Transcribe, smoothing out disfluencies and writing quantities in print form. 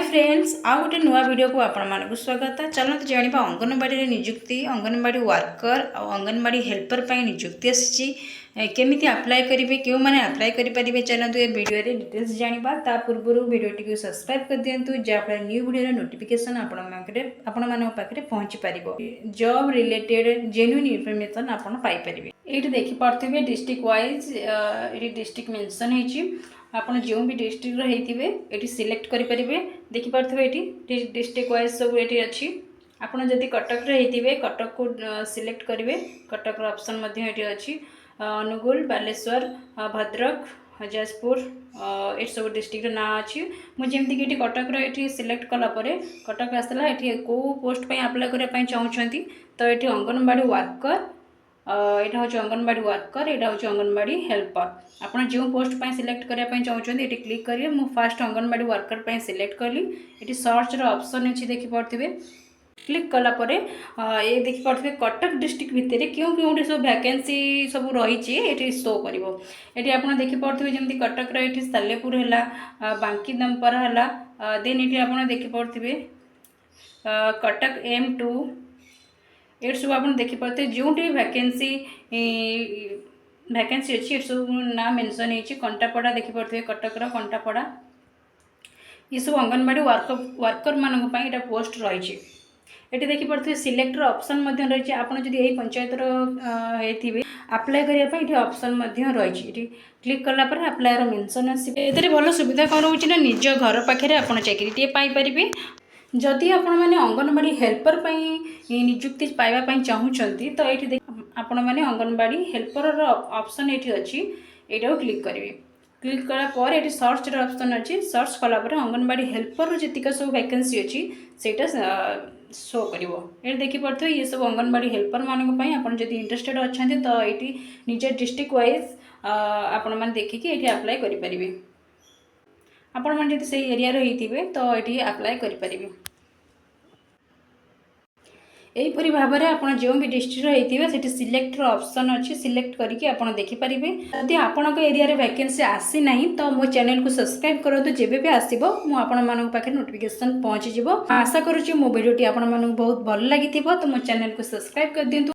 Friends आउ गोटे नुआ वीडियो को आपण मानक स्वागत। चलते जाना अंगनवाड़ी निजुक्ति अंगनवाड़ी वर्कर और अंगनवाड़ी हेल्पर पर निजुक्ति आसी केमी अप्लाई करेंगे क्यों मैंने अप्लाई करेंगे चलते ये वीडियो डिटेल्स जाना ता पूर्व वीडियो टी सब्सक्राइब कर दिंतु जहाँफल न्यू वीडियो नोटिफिकेशन आपण पाखे पहुँची पार जॉब रिलेटेड जेन्युइन इनफॉरमेशन आपण पाइपर। ये देखिपे डिस्ट्रिक्ट वाइज ये डिस्ट्रिक्ट मेंशन होती आपड़ जो भी डिस्ट्रिक्ट रही ये सिलेक्ट करेंगे देखिपे ये डिस्ट्रिक्ट वाइज सब ये अच्छी आपड़ जदि कटक रही कटक को सिलेक्ट करेंगे कटक ऑप्शन ये अच्छी अनुगुल बालेश्वर भद्रक जाजपुर ये सब डिस्ट्रिक्ट ना अच्छी मुझे कि कटक ये सिलेक्ट कलापर कटक आसला ये कौ पोस्ट अप्लाई करने चाहते तो ये अंगनवाड़ी वर्कर यहाँ हूँ अंगनवाड़ी वर्कर यहाँ हूँ अंगनवाड़ी हेल्पर आप जो पोस्ट सिलेक्ट करने चाहते ये क्लिक करेंगे मुझे फास्ट अंगनवाड़ी वर्कर सिलेक्ट कली ये सर्च ऑप्शन अच्छी देखिपे क्लिक कलापर ये देखिपे कटक डिस्ट्रिक्ट भितर क्यों क्यों सब वैकेंसी सब रही ये शो कर ये आप देखिपे जमी कटक ये सालेपुर है बांकी दमपरा है देन ये आप देखिपे कटक M2 ये सब आप देखिपे जो वैकेंसी वैकेंसी अच्छी सब ना मेंशन होती कंटापड़ा देखिपे कटक कंटापड़ा ये सब अंगनवाड़ी वर्कर मानक यहाँ पोस्ट रही ये देखिपे सिलेक्टर ऑप्शन रही आप यही पंचायत रही अप्लाई करने ऑप्शन रही क्लिक कलापर अप्लाई मेंशन आसो भल सुविधा कौन हो निज घर पाखे आप चाकरी पाइपर जदि आपण मैंने अंगनवाड़ी हेल्पर निजुक्ति पाइबा चाहूँगी तो ये आपण मैंने अंगनवाड़ी हेल्पर ऑप्शन ये अच्छी यहाँ क्लिक करेंगे क्लिक कलापर ये सर्च ऑप्शन अच्छी सर्च कलापर अंगनवाड़ी हेल्पर जीतिक सब वैकेंसी अच्छी सेटा शो कर ये देखिपे ये सब अंगनवाड़ी हेल्पर मानक आप इंटरेस्टेड अच्छा तो ये निज डिस्ट्रिक्ट वाइज आपण मैंने देखिए ये अप्लाई करेंगे आपण मैंने से एरिया रही तो ये अप्लाई करेंगे यहीपरी भाव में आप जो भी डिस्ट्रिक्ट रही है सिलेक्टर ऑप्शन अच्छी सिलेक्ट करके आप देखिपारे जदि आपण एरिया वैकेंसी आसी ना तो मो चैनल को सब्सक्राइब करूँ जब भी आसो मुझे नोटिफिकेशन पहुँची आशा करुँच मो वीडियो बहुत भल लगी तो मो चैनल को सब्सक्राइब कर दिंतु।